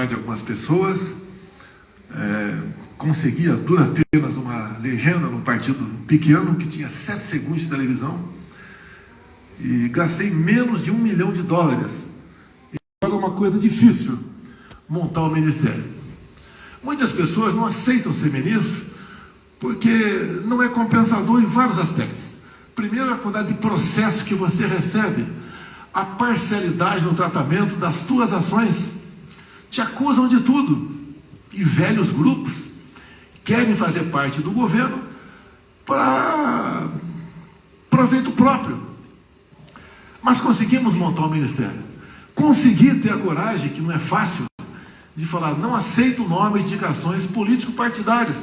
de algumas pessoas, consegui a duras penas uma legenda num partido pequeno, que tinha 7 segundos de televisão, e gastei menos de $1 milhão. Era uma coisa difícil montar um ministério. Muitas pessoas não aceitam ser ministro porque não é compensador em vários aspectos. Primeiro, a quantidade de processo que você recebe, a parcialidade no tratamento das tuas ações, te acusam de tudo, e velhos grupos querem fazer parte do governo para proveito próprio. Mas conseguimos montar um ministério. Consegui ter a coragem, que não é fácil, de falar: não aceito nomes de indicações político-partidárias,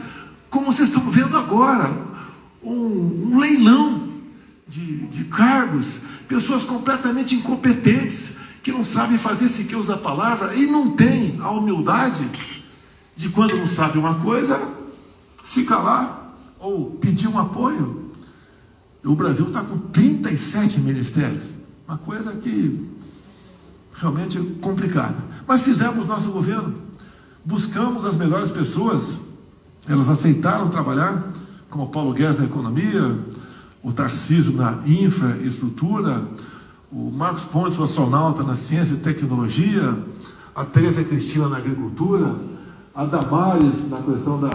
como vocês estão vendo agora, um leilão de cargos, pessoas completamente incompetentes, que não sabem fazer sequer usar a palavra, e não têm a humildade de, quando não sabe uma coisa, se calar ou pedir um apoio. O Brasil está com 37 ministérios, uma coisa que realmente é complicada. Mas fizemos nosso governo, buscamos as melhores pessoas, elas aceitaram trabalhar, como o Paulo Guedes na economia, o Tarcísio na infraestrutura, o Marcos Pontes, o astronauta, na ciência e tecnologia, a Tereza Cristina na agricultura, a Damares na questão da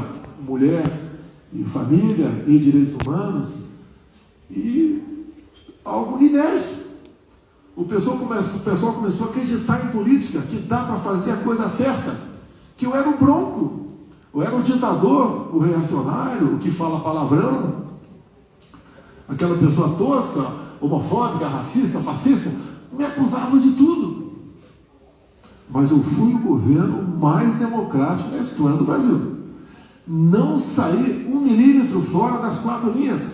mulher e família e direitos humanos, e algo inédito. O pessoal começou a acreditar em política, que dá para fazer a coisa certa, que eu era o bronco, eu era o ditador, o reacionário, o que fala palavrão, aquela pessoa tosca, homofóbica, racista, fascista, me acusava de tudo. Mas eu fui o governo mais democrático da história do Brasil. Não saí 1 milímetro fora das 4 linhas.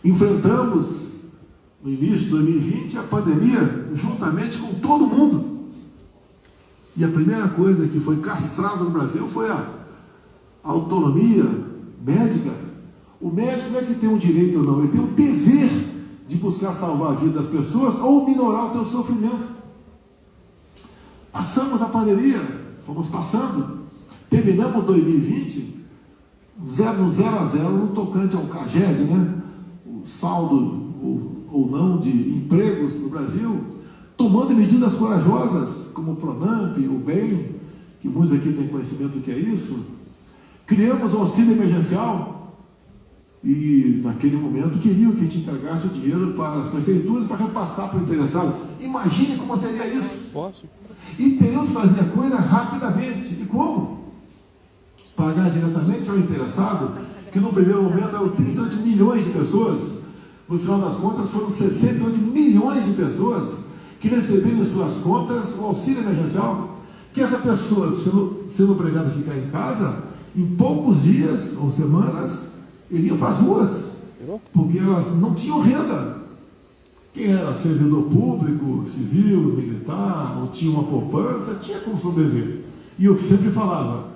Enfrentamos, no início de 2020, a pandemia, juntamente com todo mundo. E a primeira coisa que foi castrada no Brasil foi a autonomia médica. O médico não é que tem um direito ou não, ele tem o dever de buscar salvar a vida das pessoas ou minorar o teu sofrimento. Passamos a pandemia, fomos passando, terminamos 2020 no 0 a 0 no tocante ao CAGED, né? O saldo ou não de empregos no Brasil, tomando medidas corajosas, como o Pronamp, o BEM, que muitos aqui têm conhecimento do que é isso. Criamos o auxílio emergencial, e naquele momento queriam que a gente entregasse o dinheiro para as prefeituras para repassar para o interessado. Imagine como seria isso. E teríamos que fazer a coisa rapidamente. E como? Pagar diretamente ao interessado, que no primeiro momento eram 38 milhões de pessoas. No final das contas foram 68 milhões de pessoas que receberam em suas contas o auxílio emergencial, que essa pessoa, sendo obrigada a ficar em casa, em poucos dias ou semanas, iriam para as ruas, porque elas não tinham renda. Quem era servidor público, civil, militar, ou tinha uma poupança, tinha como sobreviver. E eu sempre falava: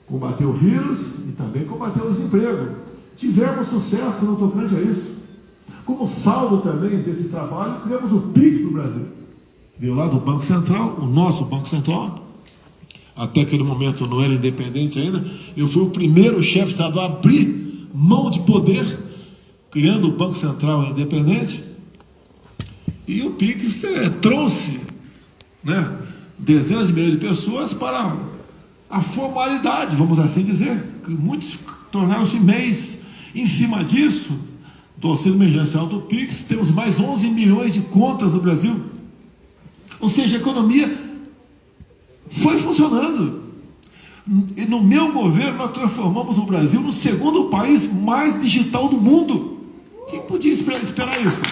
combater o vírus e também combater o desemprego. Tivemos sucesso no tocante a isso. Como saldo também desse trabalho, criamos o PIX no Brasil. Veio lá do Banco Central, o nosso Banco Central. Até aquele momento não era independente ainda. Eu fui o primeiro chefe de Estado a abrir mão de poder, criando o Banco Central independente. E o PIX trouxe, né, dezenas de milhões de pessoas para a formalidade, vamos assim dizer. Muitos tornaram-se MEIs. Em cima disso, do auxílio emergencial do PIX, temos mais 11 milhões de contas no Brasil. Ou seja, a economia foi funcionando. E no meu governo nós transformamos o Brasil no segundo país mais digital do mundo. Quem podia esperar isso?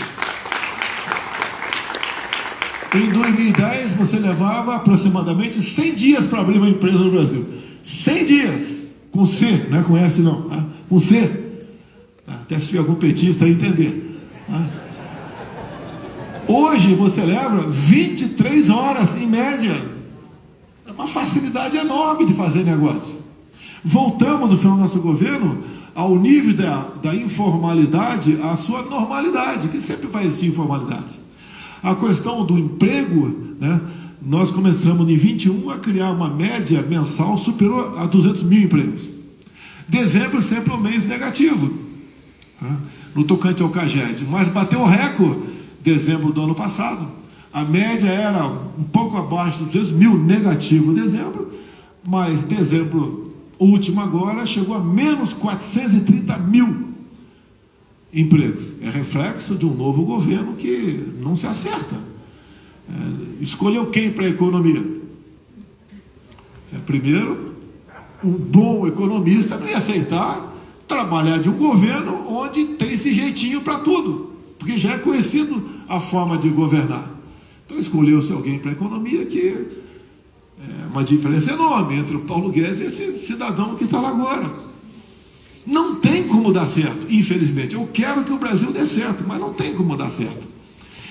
Em 2010 você levava aproximadamente 100 dias para abrir uma empresa no Brasil. 100 dias, com C, não é com S não, tá? Com C. Até se algum petista aí entender. Tá? Hoje você leva 23 horas em média. É uma facilidade enorme de fazer negócio. Voltamos no final do nosso governo ao nível da informalidade à sua normalidade, que sempre vai existir informalidade. A questão do emprego, né, nós começamos em 21 a criar uma média mensal, superou a 200 mil empregos. Dezembro sempre é um mês negativo, tá? No tocante ao CAGED, mas bateu o recorde dezembro do ano passado. A média era um pouco abaixo de 200 mil negativo dezembro, mas dezembro último agora chegou a menos 430 mil empregos. É reflexo de um novo governo que não se acerta. Escolheu quem para a economia? Primeiro, um bom economista não ia aceitar trabalhar de um governo onde tem esse jeitinho para tudo, porque já é conhecido a forma de governar. Então escolheu-se alguém para a economia que é uma diferença enorme entre o Paulo Guedes e esse cidadão que está lá agora. Não tem como dar certo, infelizmente. Eu quero que o Brasil dê certo, mas não tem como dar certo.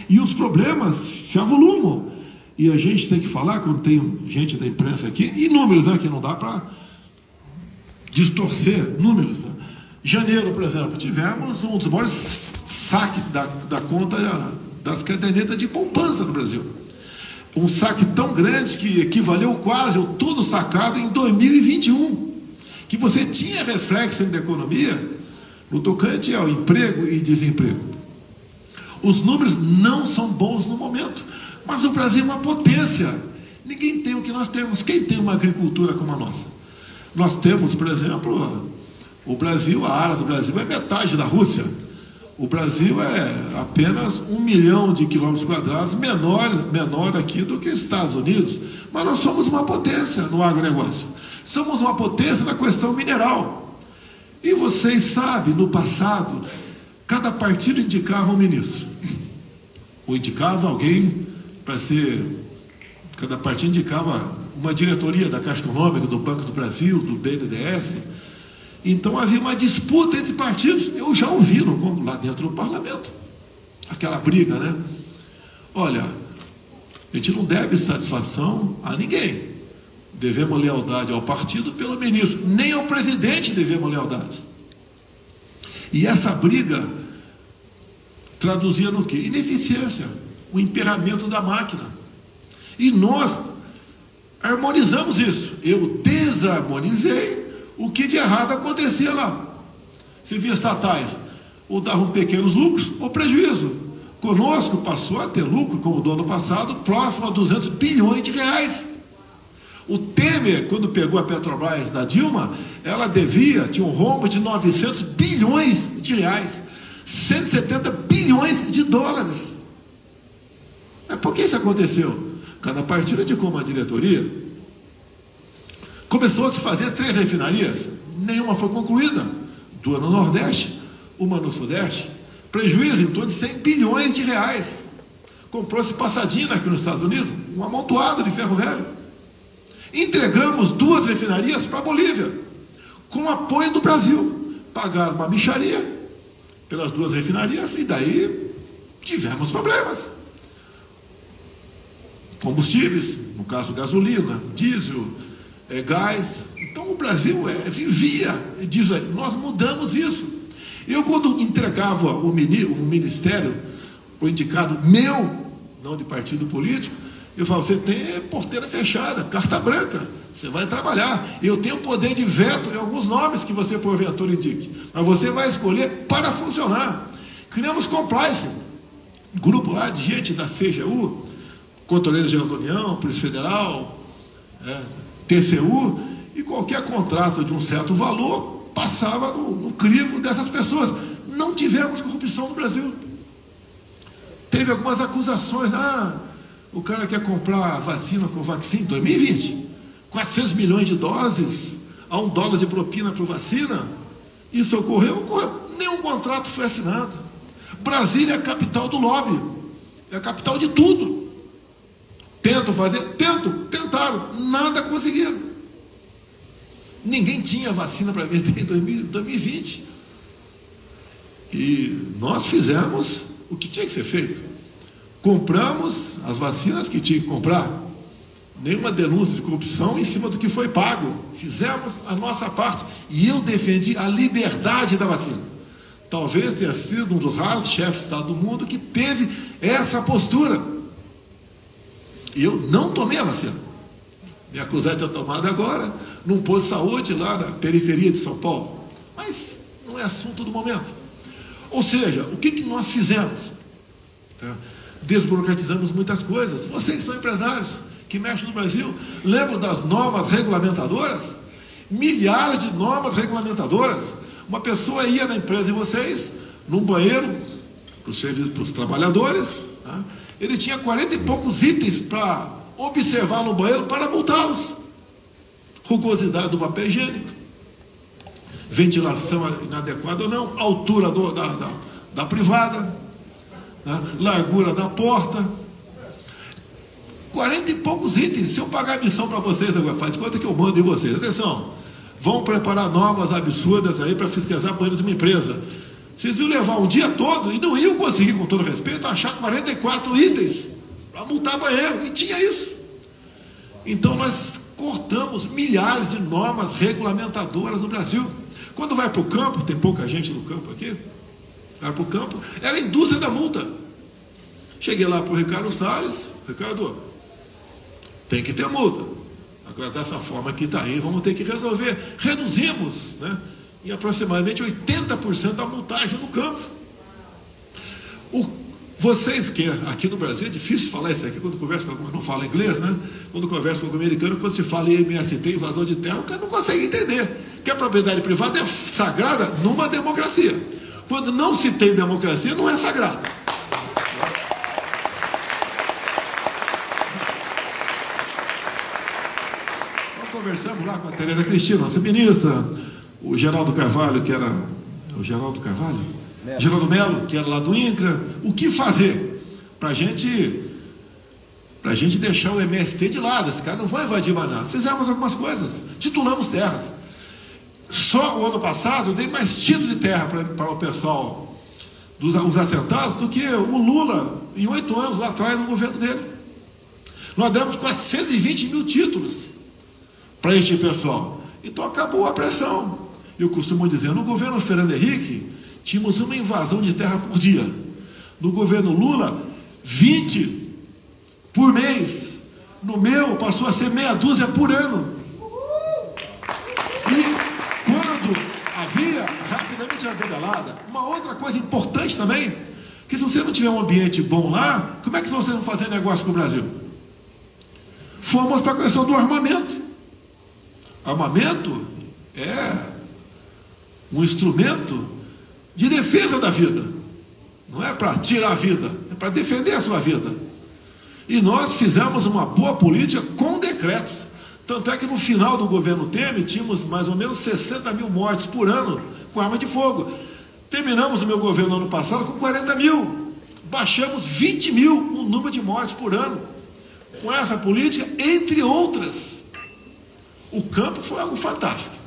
E os problemas se avolumam. E a gente tem que falar, quando tem gente da imprensa aqui, e números, né, que não dá para distorcer números. Né? Janeiro, por exemplo, tivemos um dos maiores saques da conta das cadernetas de poupança no Brasil. Um saque tão grande que equivaleu quase ao todo sacado em 2021, que você tinha reflexo da economia no tocante ao emprego e desemprego. Os números não são bons no momento, mas o Brasil é uma potência. Ninguém tem o que nós temos. Quem tem uma agricultura como a nossa? Nós temos, por exemplo, o Brasil, a área do Brasil é metade da Rússia. O Brasil é apenas 1 milhão de quilômetros quadrados menor aqui do que os Estados Unidos. Mas nós somos uma potência no agronegócio. Somos uma potência na questão mineral. E vocês sabem, no passado, cada partido indicava um ministro. Ou indicava alguém para ser... Cada partido indicava uma diretoria da Caixa Econômica, do Banco do Brasil, do BNDES. Então havia uma disputa entre partidos. Eu já ouvi lá dentro do parlamento aquela briga, né? Olha, a gente não deve satisfação a ninguém. Devemos lealdade ao partido pelo ministro. Nem ao presidente devemos lealdade. E essa briga traduzia no quê? Ineficiência, o emperramento da máquina. E nós harmonizamos isso. Eu desarmonizei o que de errado acontecia lá. Você via estatais, ou davam pequenos lucros ou prejuízo. Conosco passou a ter lucro, como do ano passado, próximo a 200 bilhões de reais. O Temer, quando pegou a Petrobras da Dilma, ela tinha um rombo de 900 bilhões de reais, 170 bilhões de dólares. Mas por que isso aconteceu? Cada partido indicou uma diretoria. Começou a se fazer 3 refinarias, nenhuma foi concluída. 2 no Nordeste, uma no Sudeste. Prejuízo em torno de 100 bilhões de reais. Comprou-se Pasadena aqui nos Estados Unidos, um amontoado de ferro velho. Entregamos 2 refinarias para a Bolívia, com apoio do Brasil. Pagaram uma mixaria pelas 2 refinarias e daí tivemos problemas. Combustíveis, no caso gasolina, diesel, gás. Então o Brasil vivia disso aí. Nós mudamos isso. Eu, quando entregava o ministério, o indicado meu, não de partido político, eu falo, você tem porteira fechada, carta branca, você vai trabalhar. Eu tenho poder de veto em alguns nomes que você porventura indique, mas você vai escolher para funcionar. Criamos compliance, grupo lá de gente da CGU, Controleiro Geral da União, Polícia Federal, TCU, e qualquer contrato de um certo valor passava no crivo dessas pessoas. Não tivemos corrupção no Brasil. Teve algumas acusações, o cara quer comprar vacina com Covaxin em 2020, 400 milhões de doses, a $1 de propina por vacina. Isso ocorreu? Nenhum contrato foi assinado. Brasília é a capital do lobby, é a capital de tudo. Tentaram, nada conseguiram. Ninguém tinha vacina para vender em 2020. E nós fizemos o que tinha que ser feito. Compramos as vacinas que tinha que comprar. Nenhuma denúncia de corrupção em cima do que foi pago. Fizemos a nossa parte. E eu defendi a liberdade da vacina. Talvez tenha sido um dos raros chefes de Estado do mundo que teve essa postura. E eu não tomei a vacina. Me acusar de ter tomado agora, num posto de saúde lá na periferia de São Paulo. Mas não é assunto do momento. Ou seja, o que nós fizemos? Tá? Desburocratizamos muitas coisas. Vocês que são empresários, que mexem no Brasil, lembram das normas regulamentadoras? Milhares de normas regulamentadoras. Uma pessoa ia na empresa de vocês, num banheiro, para os trabalhadores, tá? Ele tinha 40 e poucos itens para observar no banheiro para multá-los. Rugosidade do papel higiênico, ventilação inadequada ou não, altura da privada, né? Largura da porta, 40 e poucos itens. Se eu pagar a missão para vocês agora, faz de conta que eu mando em vocês. Atenção, vão preparar normas absurdas aí para fiscalizar banheiro de uma empresa. Vocês iam levar um dia todo e não iam conseguir, com todo respeito, achar 44 itens para multar banheiro. E tinha isso. Então nós cortamos milhares de normas regulamentadoras no Brasil. Quando vai para o campo, tem pouca gente no campo aqui, vai para o campo, era a indústria da multa. Cheguei lá para o Ricardo Salles, Ricardo, tem que ter multa. Agora dessa forma que está aí, vamos ter que resolver. Reduzimos, né, em aproximadamente 80% a multagem no campo. Vocês que aqui no Brasil, é difícil falar isso aqui quando conversa com alguém, não fala inglês, né? Quando conversa com algum americano, quando se fala em MST, invasão de terra, o cara não consegue entender que a propriedade privada é sagrada numa democracia. Quando não se tem democracia, não é sagrada. Nós conversamos lá com a Tereza Cristina, nossa ministra, o Geraldo Carvalho, que era... O Geraldo Carvalho? Geraldo Melo, que era lá do INCRA. O que fazer para a gente deixar o MST de lado? Esse cara não vai invadir mais nada. Fizemos algumas coisas, titulamos terras. Só o ano passado eu dei mais título de terra para o pessoal dos assentados do que o Lula em 8 anos lá atrás no governo dele. Nós demos 420 mil títulos para este pessoal. Então acabou a pressão. Eu costumo dizer, no governo Fernando Henrique tínhamos uma invasão de terra por dia. No governo Lula, 20 por mês. No meu, passou a ser meia dúzia por ano. E quando havia, rapidamente era debelada. Uma outra coisa importante também, que se você não tiver um ambiente bom lá, como é que vocês vão fazer negócio com o Brasil? Fomos para a questão do armamento. Armamento é um instrumento de defesa da vida, não é para tirar a vida, é para defender a sua vida. E nós fizemos uma boa política com decretos, tanto é que no final do governo Temer tínhamos mais ou menos 60 mil mortes por ano com arma de fogo. Terminamos o meu governo ano passado com 40 mil, baixamos 20 mil o número de mortes por ano, com essa política, entre outras. O campo foi algo fantástico.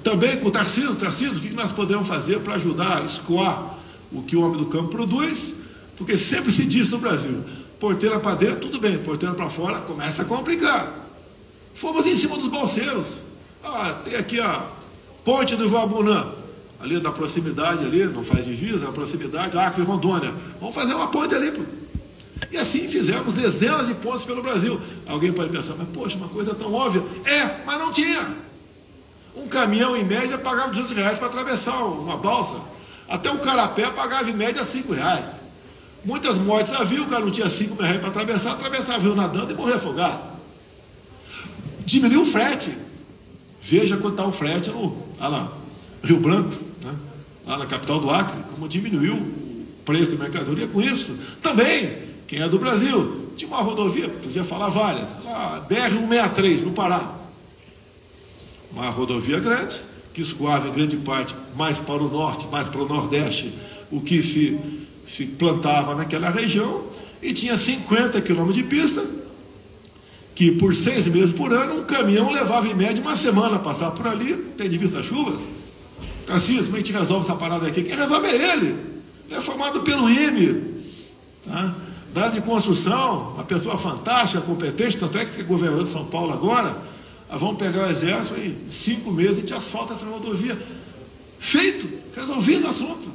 Também com o Tarcísio, o que nós podemos fazer para ajudar a escoar o que o homem do campo produz, porque sempre se diz no Brasil, porteira para dentro, tudo bem, porteira para fora, começa a complicar. Fomos em cima dos balseiros. Tem aqui a ponte do Ivabunã, ali na proximidade, ali, não faz divisa, na proximidade, Acre e Rondônia. Vamos fazer uma ponte ali, pô. E assim fizemos dezenas de pontes pelo Brasil. Alguém pode pensar, mas poxa, uma coisa tão óbvia. Mas não tinha. Um caminhão, em média, pagava R$200 para atravessar uma balsa. Até um carapé pagava, em média, R$5. Muitas mortes havia, o cara não tinha R$5 para atravessava viu nadando e morrer afogado. Diminuiu o frete. Veja quanto está o frete lá na Rio Branco, né? Lá na capital do Acre, como diminuiu o preço de mercadoria com isso. Também, quem é do Brasil, tinha uma rodovia, podia falar várias, lá, BR-163, no Pará. Uma rodovia grande, que escoava em grande parte mais para o norte, mais para o nordeste, o que se plantava naquela região, e tinha 50 quilômetros de pista, que por 6 meses por ano, um caminhão levava em média uma semana a passar por ali, tem de vista chuvas. Tarcísio, como a gente resolve essa parada aqui? Quem resolve é ele. Ele é formado pelo IME, tá? Da área de construção, uma pessoa fantástica, competente, tanto é que é governador de São Paulo agora. Vamos pegar o exército e em 5 meses a gente asfalta essa rodovia. Feito, resolvido o assunto.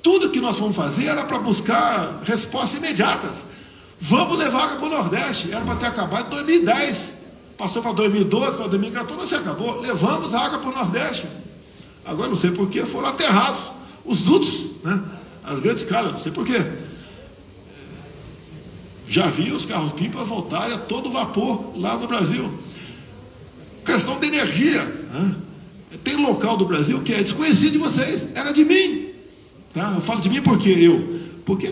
Tudo que nós fomos fazer era para buscar respostas imediatas. Vamos levar água para o Nordeste. Era para ter acabado em 2010. Passou para 2012, para 2014, não se acabou. Levamos água para o Nordeste. Agora não sei porquê, foram aterrados os dutos, né? As grandes calhas, não sei porquê. Já vi os carros-pipa voltarem a todo vapor lá no Brasil. Questão de energia, né? Tem local do Brasil que é desconhecido de vocês, era de mim, tá? Eu falo de mim porque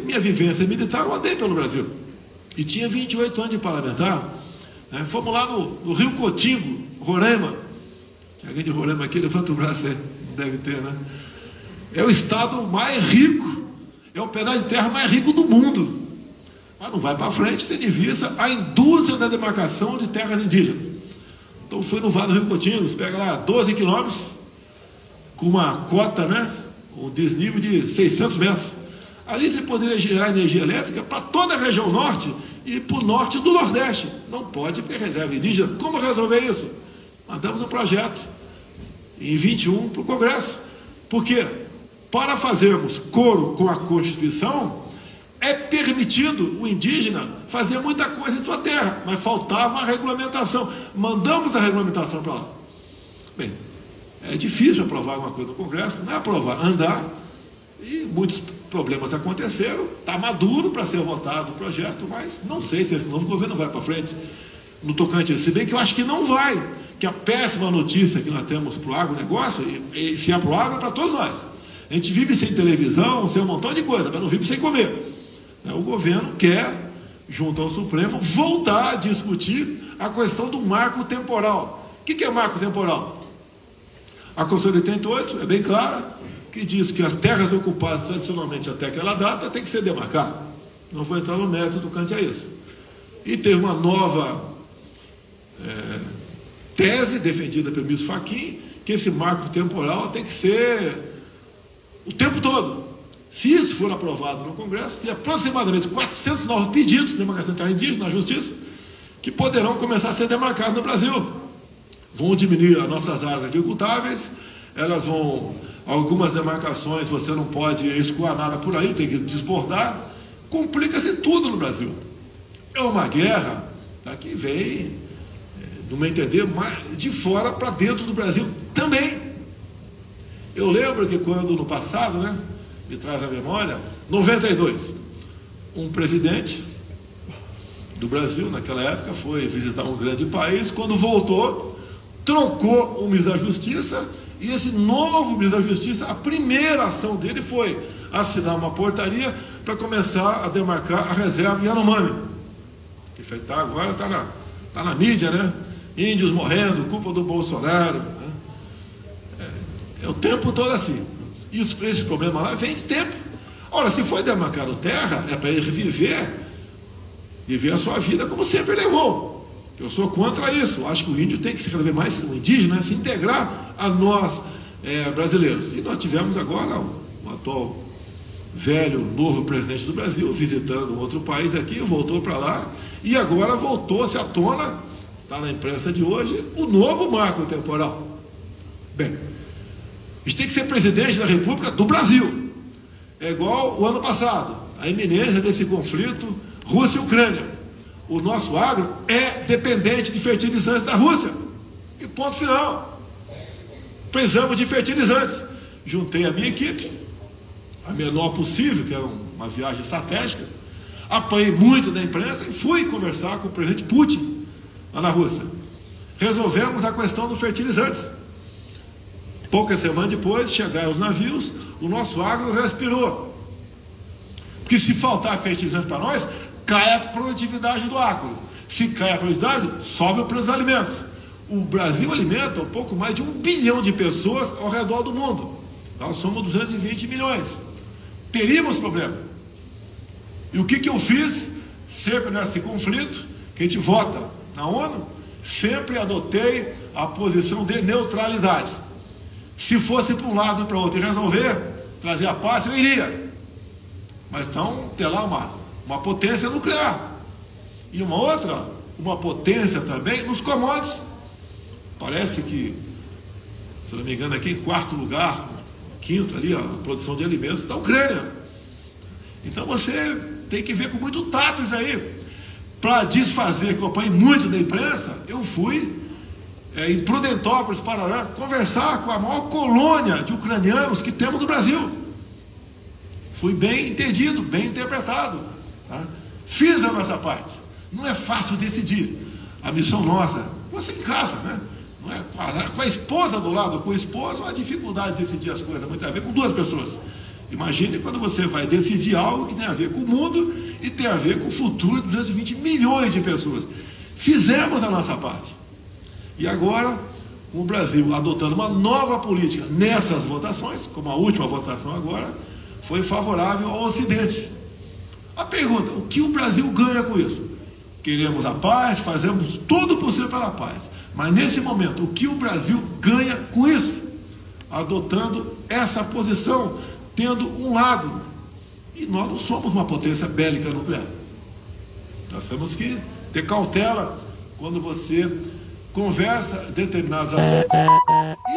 minha vivência militar, eu andei pelo Brasil e tinha 28 anos de parlamentar, né? Fomos lá no Rio Cotingo, Roraima. Alguém de Roraima aqui, levanta o braço aí, não deve ter, né? É o estado mais rico, é o pedaço de terra mais rico do mundo, mas não vai para frente, tem de vista a indústria da demarcação de terras indígenas. Então fui no Vale do Rio Cotinho, pega lá 12 quilômetros, com uma cota, né, um desnível de 600 metros. Ali você poderia gerar energia elétrica para toda a região norte e para o norte do Nordeste. Não pode ter reserva indígena. Como resolver isso? Mandamos um projeto em 21 para o Congresso. Por quê? Para fazermos coro com a Constituição, é permitido o indígena fazer muita coisa em sua terra, mas faltava uma regulamentação. Mandamos a regulamentação para lá. Bem, é difícil aprovar uma coisa no Congresso, não é aprovar, andar, e muitos problemas aconteceram. Está maduro para ser votado o projeto, mas não sei se esse novo governo vai para frente no tocante, se bem que eu acho que não vai, que a péssima notícia que nós temos para o agronegócio, e se é para o agro, é para todos nós. A gente vive sem televisão, sem um montão de coisa, mas não vive sem comer. O governo quer, junto ao Supremo, voltar a discutir a questão do marco temporal. O que é marco temporal? A Constituição de 88 é bem clara, que diz que as terras ocupadas tradicionalmente até aquela data tem que ser demarcadas. Não vou entrar no mérito do cante a isso. E teve uma nova tese defendida pelo ministro Fachin, que esse marco temporal tem que ser o tempo todo. Se isso for aprovado no Congresso, tem aproximadamente 400 novos pedidos de demarcação de terra indígena na Justiça, que poderão começar a ser demarcados no Brasil. Vão diminuir as nossas áreas agricultáveis, elas vão... Algumas demarcações você não pode escoar nada por aí, tem que desbordar. Complica-se tudo no Brasil. É uma guerra, tá, que vem, no meu entender, de fora para dentro do Brasil também. Eu lembro que quando, no passado, né, me traz a memória, 92, um presidente do Brasil, naquela época, foi visitar um grande país. Quando voltou, trocou o ministro da Justiça, e esse novo ministro da Justiça, a primeira ação dele foi assinar uma portaria para começar a demarcar a reserva Yanomami, que agora está na mídia, né? Índios morrendo, culpa do Bolsonaro, né? É o tempo todo assim. E esse problema lá vem de tempo. Ora, se foi demarcado terra, é para ele viver a sua vida como sempre levou. Eu sou contra isso. Eu acho que o índio tem que se cada vez mais, o indígena, né, se integrar a nós brasileiros. E nós tivemos agora o atual velho, novo presidente do Brasil visitando um outro país aqui, voltou para lá, e agora voltou-se à tona, está na imprensa de hoje, o novo marco temporal. Bem, a gente tem que ser presidente da República do Brasil. É igual o ano passado, a iminência desse conflito Rússia e Ucrânia. O nosso agro é dependente de fertilizantes da Rússia. E ponto final. Precisamos de fertilizantes. Juntei a minha equipe, a menor possível, que era uma viagem estratégica. Apanhei muito da imprensa e fui conversar com o presidente Putin, lá na Rússia. Resolvemos a questão dos fertilizantes. Poucas semanas depois, chegaram os navios, o nosso agro respirou. Porque se faltar fertilizante para nós, cai a produtividade do agro. Se cai a produtividade, sobe o preço dos alimentos. O Brasil alimenta um pouco mais de 1 bilhão de pessoas ao redor do mundo. Nós somos 220 milhões. Teríamos problema. E o que eu fiz, sempre nesse conflito, que a gente vota na ONU, sempre adotei a posição de neutralidade. Se fosse para um lado e para o outro e resolver, trazer a paz, eu iria. Mas então, ter lá uma potência nuclear. E uma outra, uma potência também nos commodities. Parece que, se não me engano, aqui em quarto lugar, quinto ali, a produção de alimentos da Ucrânia. Então você tem que ver com muito tato isso aí. Para desfazer, que eu apanho muito da imprensa, eu fui em Prudentópolis, Paraná, conversar com a maior colônia de ucranianos que temos no Brasil. Fui bem entendido, bem interpretado, tá? Fiz a nossa parte. Não é fácil decidir. A missão nossa, você em casa, né? Não é com a esposa do lado, com o esposo, a dificuldade de decidir as coisas, muito a ver com duas pessoas. Imagine quando você vai decidir algo que tem a ver com o mundo e tem a ver com o futuro de 220 milhões de pessoas. Fizemos a nossa parte. E agora, com o Brasil adotando uma nova política nessas votações, como a última votação agora, foi favorável ao Ocidente. A pergunta, o que o Brasil ganha com isso? Queremos a paz, fazemos tudo possível pela paz. Mas nesse momento, o que o Brasil ganha com isso? Adotando essa posição, tendo um lado. E nós não somos uma potência bélica nuclear. Nós temos que ter cautela quando você conversa determinadas ações.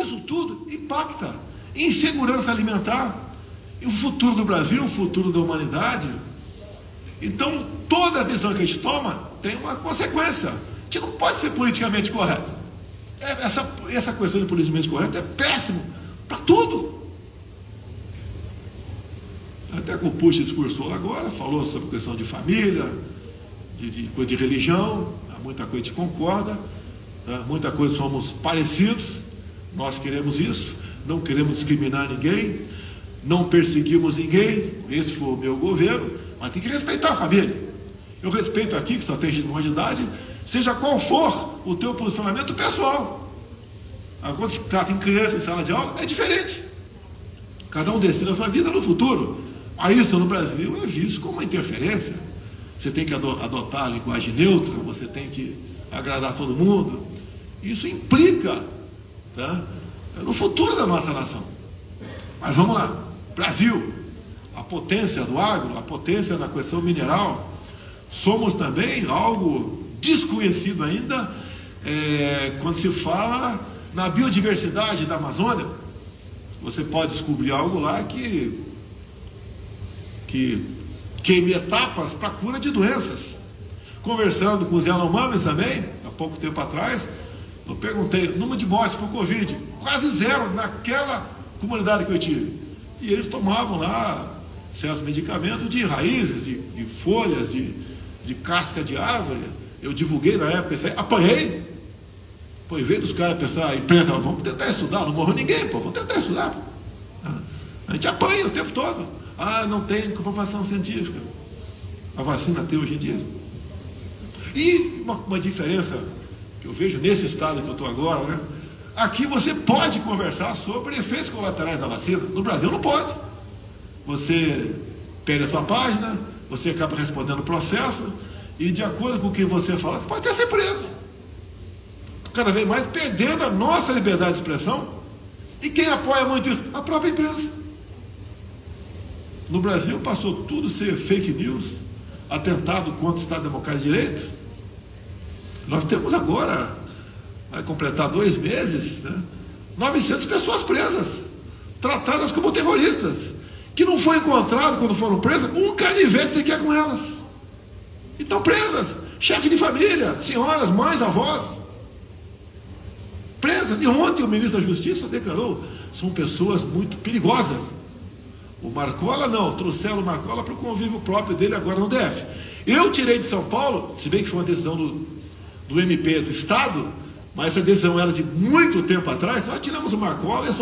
Isso tudo impacta em segurança alimentar, e o futuro do Brasil, o futuro da humanidade. Então, toda a decisão que a gente toma tem uma consequência. A gente não pode ser politicamente correto. Essa questão de politicamente correto é péssimo para tudo. Até que o Putin discursou agora, falou sobre questão de família, de coisa de religião, muita coisa a gente concorda, tá? Muita coisa somos parecidos, nós queremos isso, não queremos discriminar ninguém, não perseguimos ninguém, esse foi o meu governo, mas tem que respeitar a família. Eu respeito aqui, que só tem gente de idade, seja qual for o teu posicionamento pessoal. Agora, quando se trata em criança, em sala de aula, é diferente. Cada um decide a sua vida no futuro. Isso no Brasil é visto como uma interferência. Você tem que adotar a linguagem neutra, você tem que agradar todo mundo. Isso implica, tá, no futuro da nossa nação. Mas vamos lá. Brasil, a potência do agro, a potência na questão mineral, somos também algo desconhecido ainda, quando se fala na biodiversidade da Amazônia. Você pode descobrir algo lá que queime etapas para a cura de doenças. Conversando com os Yanomamis também, há pouco tempo atrás, eu perguntei, número de mortes por Covid, quase zero naquela comunidade que eu tive. E eles tomavam lá certos medicamentos de raízes, de folhas, de casca de árvore. Eu divulguei na época isso aí, apanhei. Pô, em vez dos caras pensar, a imprensa, vamos tentar estudar, não morreu ninguém, pô, vamos tentar estudar. Pô. A gente apanha o tempo todo. Não tem comprovação científica. A vacina tem hoje em dia. E uma diferença que eu vejo nesse estado que eu estou agora, né? Aqui você pode conversar sobre efeitos colaterais da vacina. No Brasil não pode. Você perde a sua página, você acaba respondendo o processo, e de acordo com o que você fala, você pode até ser preso. Cada vez mais perdendo a nossa liberdade de expressão. E quem apoia muito isso? A própria imprensa. No Brasil passou tudo a ser fake news, atentado contra o Estado Democrático de Direito. Nós temos agora, vai completar 2 meses, né, 900 pessoas presas, tratadas como terroristas, que não foi encontrado, quando foram presas, um canivete sequer com elas. E estão presas, chefe de família, senhoras, mães, avós, presas. E ontem o ministro da Justiça declarou, são pessoas muito perigosas. O Marcola não, trouxeram o Marcola para o convívio próprio dele agora no DF. Eu tirei de São Paulo, se bem que foi uma decisão do MP do Estado, mas essa decisão era de muito tempo atrás. Nós tiramos o Marcola, esse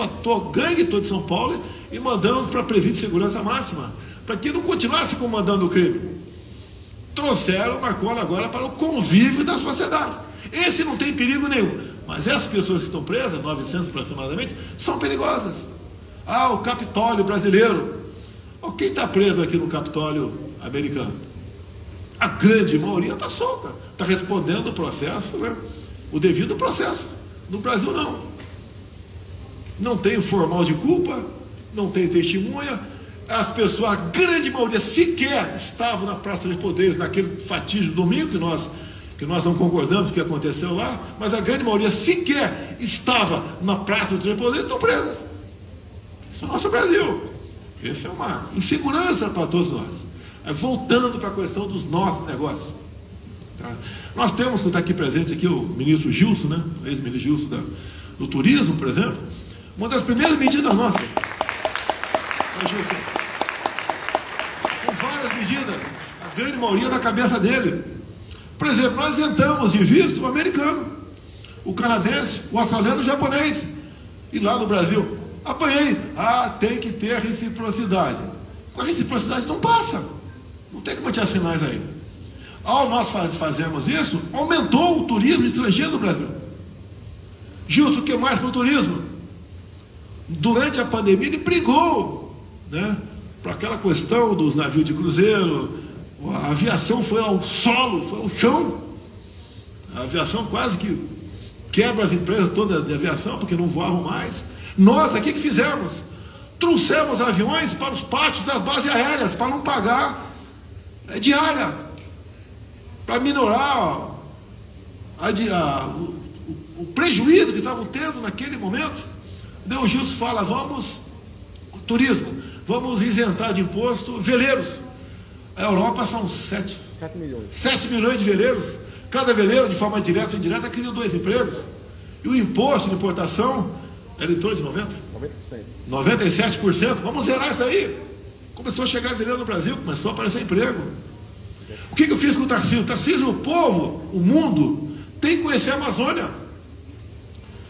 gangue todo de São Paulo, e mandamos para presídio de segurança máxima, para que não continuasse comandando o crime. Trouxeram o Marcola agora para o convívio da sociedade. Esse não tem perigo nenhum, mas essas pessoas que estão presas, 900 aproximadamente, são perigosas. O Capitólio brasileiro. Quem está preso aqui no Capitólio americano? A grande maioria está solta, está respondendo o processo, né? O devido processo. No Brasil não. Não tem formal de culpa, não tem testemunha. As pessoas, a grande maioria, sequer estavam na Praça dos Poderes naquele fatídico domingo que nós não concordamos com o que aconteceu lá, mas a grande maioria sequer estava na Praça dos Poderes e estão presas. Esse é o nosso Brasil. Essa é uma insegurança para todos nós. Voltando para a questão dos nossos negócios. Tá? Nós temos, que está aqui presente aqui, o ministro Gilson, né? O ex-ministro Gilson do turismo, por exemplo. Uma das primeiras medidas nossas. Gilson, com várias medidas, a grande maioria da cabeça dele. Por exemplo, nós isentamos de visto o americano, o canadense, o australiano e o japonês. E lá no Brasil, apanhei. Tem que ter reciprocidade. Com a reciprocidade não passa. Não tem como te assinar isso aí. Ao nós fazermos isso, aumentou o turismo estrangeiro no Brasil. Justo, o que mais para o turismo? Durante a pandemia ele brigou, né, para aquela questão dos navios de cruzeiro. A aviação foi ao solo, foi ao chão. A aviação quase que quebra as empresas todas de aviação, porque não voavam mais. Nós aqui que fizemos? Trouxemos aviões para os pátios das bases aéreas, para não pagar diária, para minorar o prejuízo que estavam tendo naquele momento. O Gilson fala, turismo, vamos isentar de imposto veleiros. A Europa são 7 milhões de veleiros. Cada veleiro, de forma direta ou indireta, cria 2 empregos. E o imposto de importação era em torno de 97%. Vamos zerar isso aí. Começou a chegar veleiro no Brasil, começou a aparecer emprego. O que eu fiz com o Tarcísio? Tarcísio, o povo, o mundo, tem que conhecer a Amazônia.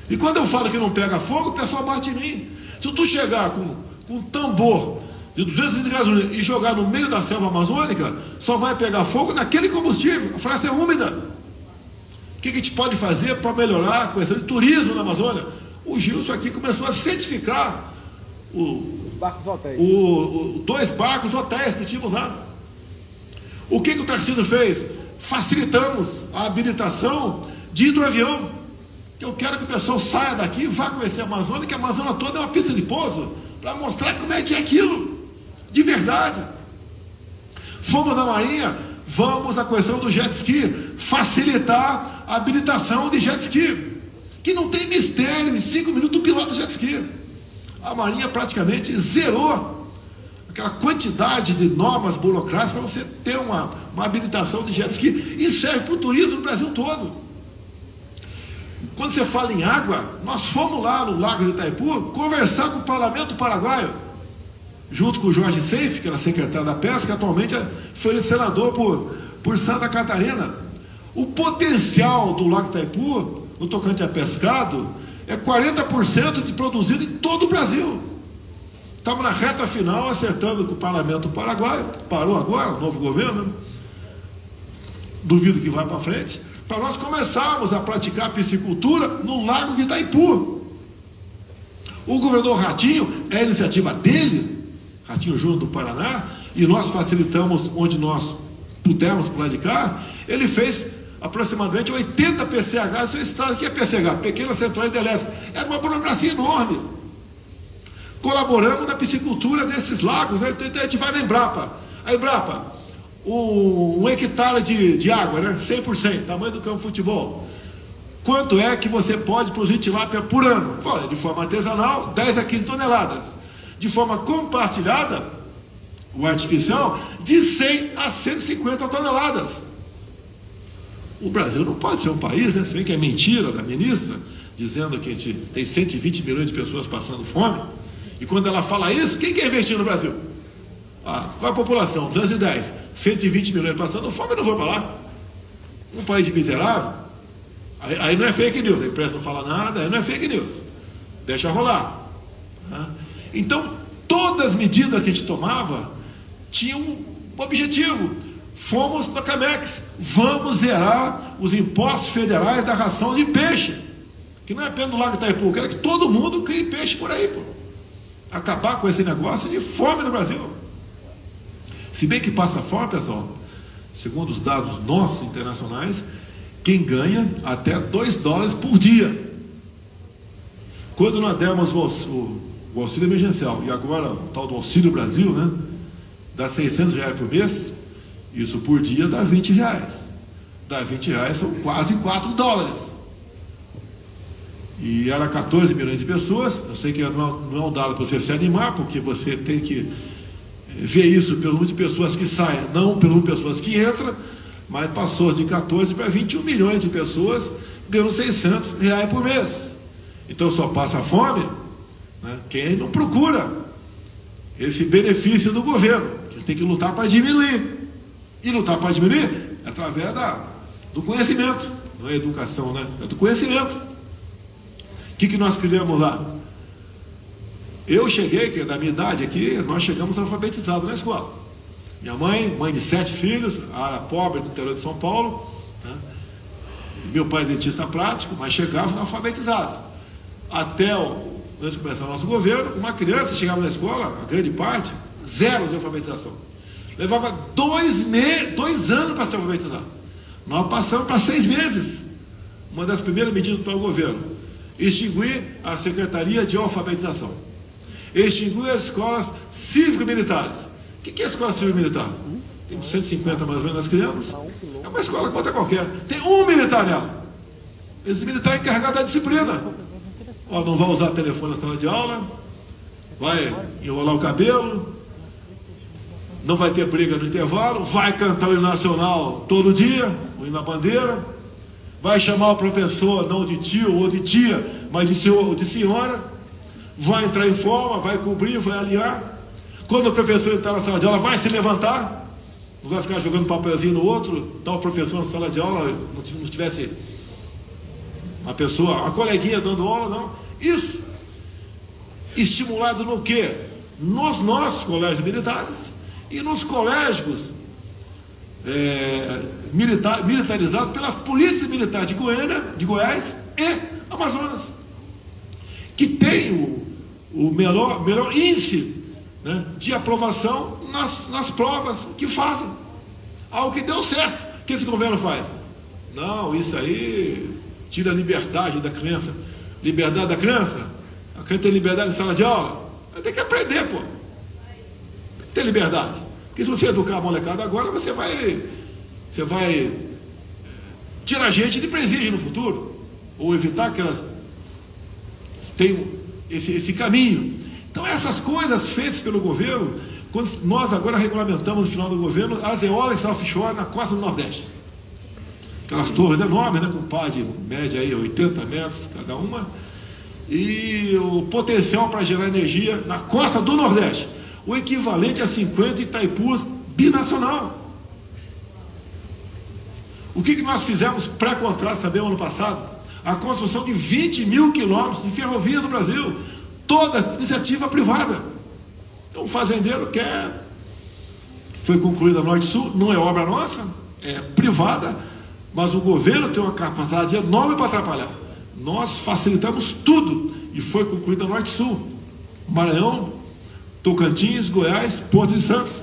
E quando eu falo que não pega fogo, o pessoal bate em mim. Se tu chegar com um tambor de 200 litros de gasolina e jogar no meio da selva amazônica, só vai pegar fogo naquele combustível. A frase é úmida. O que a gente pode fazer para melhorar a questão de turismo na Amazônia? O Gilson aqui começou a certificar os barcos hotéis. 2 barcos hotéis que tínhamos lá. O que o Tarcísio fez? Facilitamos a habilitação de hidroavião. Eu quero que o pessoal saia daqui e vá conhecer a Amazônia, que a Amazônia toda é uma pista de pouso, para mostrar como é que é aquilo, de verdade. Fomos na Marinha, vamos à questão do jet ski, facilitar a habilitação de jet ski, que não tem mistério, em 5 minutos o piloto jet ski. A Marinha praticamente zerou aquela quantidade de normas burocráticas para você ter uma habilitação de jet ski, e serve para o turismo no Brasil todo. Quando você fala em água, nós fomos lá no Lago de Itaipu conversar com o Parlamento Paraguaio, junto com o Jorge Seif, que era secretário da Pesca, atualmente foi senador por Santa Catarina. O potencial do Lago de Itaipu, no tocante a pescado, é 40% de produzido em todo o Brasil. Estamos na reta final, acertando com o Parlamento Paraguaio, parou agora, o novo governo, duvido que vá para frente, para nós começarmos a praticar a piscicultura no Lago de Itaipu. O governador Ratinho, é a iniciativa dele, Ratinho Júnior do Paraná, e nós facilitamos onde nós pudemos praticar. Ele fez aproximadamente 80 PCH no seu estado. O que é PCH? Pequenas Centrais de Elétrica. Era uma burocracia enorme. Colaboramos na piscicultura desses lagos, né? A gente vai na Embrapa. A Embrapa, um hectare de água, né? 100%, tamanho do campo de futebol. Quanto é que você pode produzir tilápia por ano? Olha, de forma artesanal, 10 a 15 toneladas. De forma compartilhada, o artificial, de 100 a 150 toneladas. O Brasil não pode ser um país, né? Se bem que é mentira da ministra, dizendo que a gente tem 120 milhões de pessoas passando fome. E quando ela fala isso, quem quer investir no Brasil? Qual é a população? 210, 120 milhões passando fome, não vou para lá. Um país de miserável. Aí não é fake news, a imprensa não fala nada, aí não é fake news. Deixa rolar. Então, todas as medidas que a gente tomava tinham um objetivo. Fomos na Camex, vamos zerar os impostos federais da ração de peixe, que não é apenas do Lago Itaipu. Eu quero que todo mundo crie peixe por aí, pô. Acabar com esse negócio de fome no Brasil. Se bem que passa fome, pessoal, segundo os dados nossos internacionais, quem ganha até $2 por dia. Quando nós demos o auxílio emergencial, e agora o tal do Auxílio Brasil, né, dá R$600 por mês, isso por dia dá R$20. Dá R$20 são quase $4. E era 14 milhões de pessoas. Eu sei que não é um dado para você se animar, porque você tem que vê isso pelo número de pessoas que saem, não pelo número de pessoas que entram, mas passou de 14 para 21 milhões de pessoas ganhando R$600 por mês. Então só passa fome, né, quem não procura esse benefício do governo, que tem que lutar para diminuir. E lutar para diminuir é através do conhecimento, não é educação, né? É do conhecimento. O que nós criamos lá? Eu cheguei, que é da minha idade aqui, nós chegamos alfabetizados na escola. Minha mãe de 7 filhos, área pobre do interior de São Paulo, né? Meu pai é dentista prático, mas chegávamos alfabetizados. Antes de começar o nosso governo, uma criança chegava na escola, a grande parte, 0 de alfabetização. Levava 2 anos para ser alfabetizado. Nós passamos para 6 meses. Uma das primeiras medidas do atual governo: extinguir a Secretaria de Alfabetização, extinguir as escolas cívico-militares. O que é a escola cívico-militar? Tem 150 mais ou menos nós criamos. É uma escola como outra qualquer. Tem um militar nela. Esse militar é encarregado da disciplina. Não vai usar telefone na sala de aula, vai enrolar o cabelo, não vai ter briga no intervalo, vai cantar o hino nacional todo dia, o hino da bandeira, vai chamar o professor não de tio ou de tia, mas de senhor ou de senhora, vai entrar em forma, vai cobrir, vai alinhar. Quando o professor entrar na sala de aula, vai se levantar, não vai ficar jogando papelzinho no outro, tal professor na sala de aula, não tivesse uma pessoa, uma coleguinha dando aula, não. Isso, estimulado no quê? Nos nossos colégios militares e nos colégios militarizados pelas polícias militares de Goiânia, de Goiás e Amazonas, que tem o melhor índice, né, de aprovação nas provas que fazem. Algo que deu certo. O que esse governo faz? Não, isso aí tira a liberdade da criança. Liberdade da criança? A criança tem liberdade em sala de aula? Tem que aprender, pô. Tem que ter liberdade. Porque se você educar a molecada agora, você vai tirar gente de presídio no futuro, ou evitar que elas tenham esse caminho. Então essas coisas feitas pelo governo, quando nós agora regulamentamos no final do governo as eólicas offshore na costa do Nordeste. Aquelas torres enormes, né, com pá de média aí 80 metros cada uma, e o potencial para gerar energia na costa do Nordeste, o equivalente a 50 Itaipus binacional. O que nós fizemos pré-contrato também ano passado? A construção de 20 mil quilômetros de ferrovia no Brasil, toda iniciativa privada. Então o fazendeiro quer, foi concluída a Norte-Sul, não é obra nossa, é privada, mas o governo tem uma capacidade enorme para atrapalhar. Nós facilitamos tudo e foi concluída a Norte-Sul, Maranhão, Tocantins, Goiás, Porto de Santos,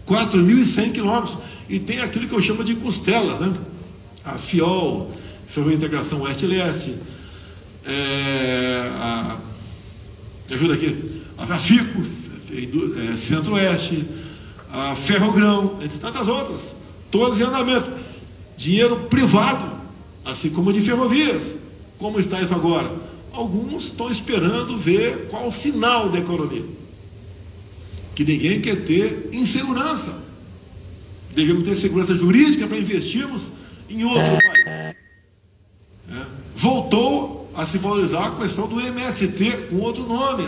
4.100 quilômetros. E tem aquilo que eu chamo de costelas, né? A FIOL, Ferrovia Integração Oeste-Leste, me ajuda aqui, a FICO, Centro-Oeste, a Ferrogrão, entre tantas outras, todas em andamento. Dinheiro privado, assim como de ferrovias. Como está isso agora? Alguns estão esperando ver qual o sinal da economia. Que ninguém quer ter insegurança. Devemos ter segurança jurídica para investirmos em outro país. Voltou a se valorizar a questão do MST com outro nome.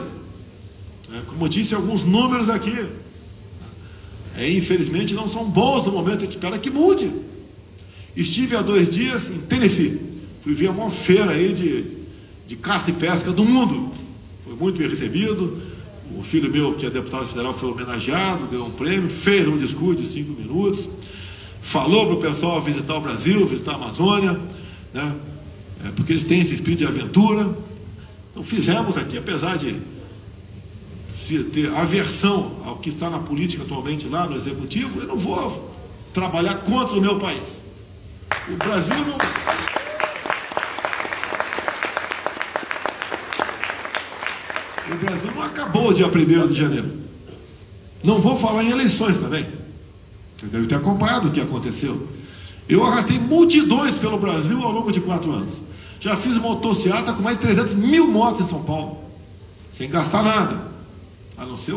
Como eu disse, alguns números aqui. Infelizmente não são bons no momento, a gente espera que mude. Estive há 2 dias em Tennessee. Fui ver a maior feira aí de caça e pesca do mundo. Foi muito bem recebido. O filho meu, que é deputado federal, foi homenageado, ganhou um prêmio, fez um discurso de 5 minutos, falou para o pessoal visitar o Brasil, visitar a Amazônia, né? Porque eles têm esse espírito de aventura. Então fizemos aqui, apesar de ter aversão ao que está na política atualmente lá no Executivo, eu não vou trabalhar contra o meu país. O Brasil não acabou dia 1º de janeiro. Não vou falar em eleições também. Vocês devem ter acompanhado o que aconteceu. Eu arrastei multidões pelo Brasil ao longo de 4 anos. Já fiz motociata com mais de 300 mil motos em São Paulo, sem gastar nada, a não ser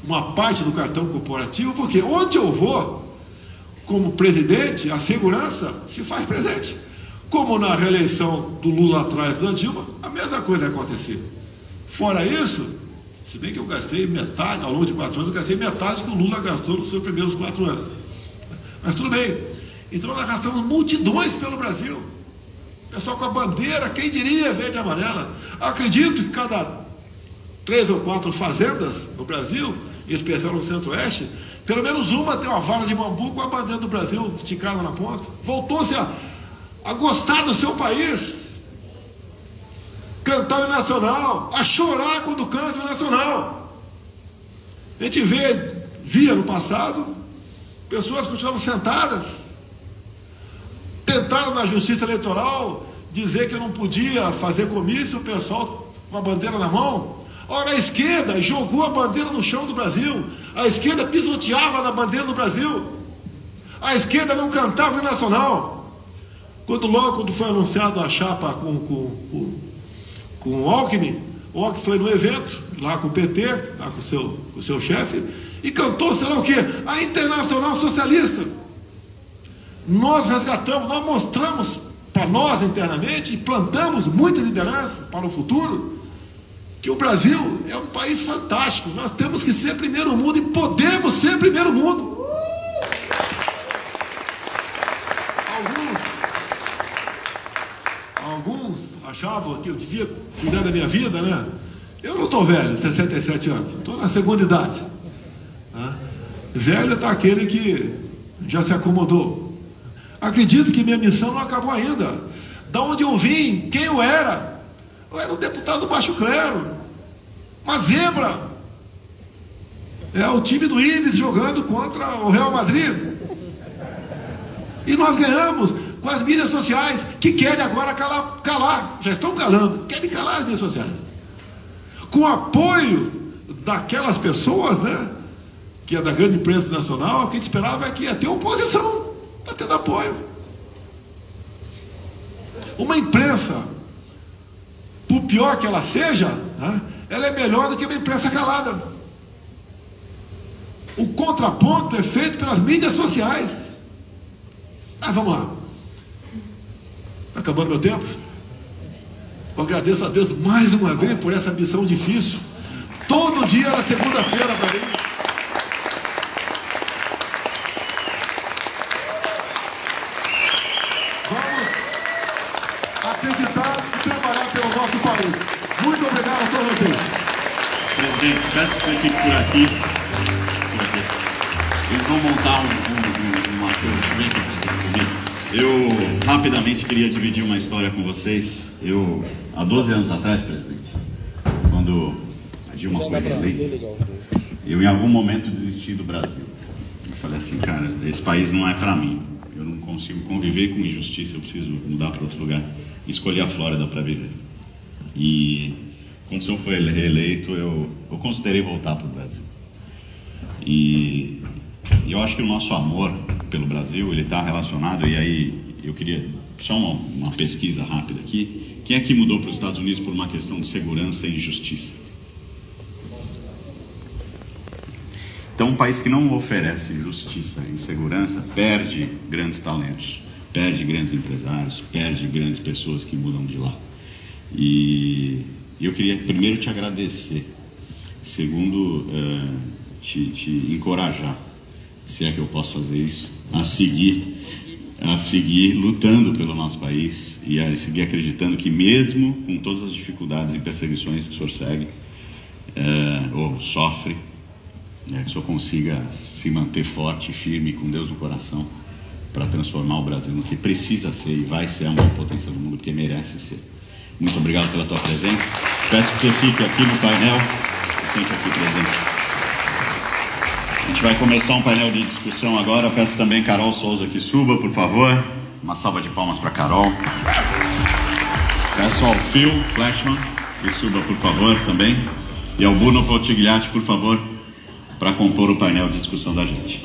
uma parte do cartão corporativo, porque onde eu vou, como presidente, a segurança se faz presente. Como na reeleição do Lula atrás da Dilma, a mesma coisa aconteceu. Fora isso, se bem que eu gastei metade, ao longo de 4 anos, eu gastei metade que o Lula gastou nos seus primeiros 4 anos. Mas tudo bem. Então nós gastamos multidões pelo Brasil. Pessoal com a bandeira, quem diria, verde e amarela. Acredito que cada 3 ou 4 fazendas no Brasil, em especial no Centro-Oeste, pelo menos uma tem uma vara de bambu com a bandeira do Brasil esticada na ponta. Voltou-se a gostar do seu país. Cantar o nacional, a chorar quando canta o nacional. A gente via no passado pessoas que continuavam sentadas. Tentaram na justiça eleitoral dizer que eu não podia fazer comício, o pessoal com a bandeira na mão. Ora, a esquerda jogou a bandeira no chão do Brasil. A esquerda pisoteava na bandeira do Brasil. A esquerda não cantava o nacional. Quando foi anunciado a chapa com o Alckmin foi no evento, lá com o PT, lá com o seu chefe, e cantou, sei lá o quê, a Internacional Socialista. Nós resgatamos, nós mostramos para nós internamente, e plantamos muita liderança para o futuro, que o Brasil é um país fantástico. Nós temos que ser primeiro mundo e podemos ser primeiro mundo. Alguns achavam que eu devia cuidar da minha vida, né? Eu não estou velho, 67 anos, estou na segunda idade. Velho está aquele que já se acomodou. Acredito que minha missão não acabou ainda. Da onde eu vim, quem eu era? Eu era um deputado do baixo clero, uma zebra. É o time do Ibis jogando contra o Real Madrid. E nós ganhamos com as mídias sociais, que querem agora calar, já estão calando, querem calar as mídias sociais. Com o apoio daquelas pessoas, né, que é da grande imprensa nacional, o que a gente esperava é que ia ter oposição, está tendo apoio. Uma imprensa, por pior que ela seja, né, ela é melhor do que uma imprensa calada. O contraponto é feito pelas mídias sociais. Vamos lá. Está acabando meu tempo? Eu agradeço a Deus mais uma vez por essa missão difícil. Todo dia era segunda-feira para mim. Vamos acreditar e trabalhar pelo nosso país. Muito obrigado a todos vocês. Presidente, peço que você fique por aqui. Eles vão montar uma coisa bem comigo. Eu rapidamente queria dividir uma história com vocês. Há 12 anos atrás, presidente, quando a Dilma foi reeleita, eu em algum momento desisti do Brasil. Eu falei assim, cara, esse país não é para mim. Eu não consigo conviver com injustiça, eu preciso mudar para outro lugar. Escolhi a Flórida para viver. E quando o senhor foi reeleito, eu considerei voltar para o Brasil. E eu acho que o nosso amor pelo Brasil, ele está relacionado, e aí eu queria só uma pesquisa rápida aqui. Quem é que mudou para os Estados Unidos por uma questão de segurança e justiça? Então, um país que não oferece justiça e segurança perde grandes talentos, perde grandes empresários, perde grandes pessoas que mudam de lá. E eu queria primeiro te agradecer, segundo te encorajar, se é que eu posso fazer isso, a seguir lutando pelo nosso país e a seguir acreditando que mesmo com todas as dificuldades e perseguições que o senhor segue ou sofre, que o senhor consiga se manter forte e firme com Deus no coração para transformar o Brasil no que precisa ser e vai ser a maior potência do mundo, porque merece ser. Muito obrigado pela tua presença. Peço que você fique aqui no painel. Se sente aqui, presidente. A gente vai começar um painel de discussão agora. Peço também Carol Souza que suba, por favor. Uma salva de palmas para Carol. Peço ao Phil Flashman que suba, por favor, também. E ao Bruno Potigliatti, por favor, para compor o painel de discussão da gente.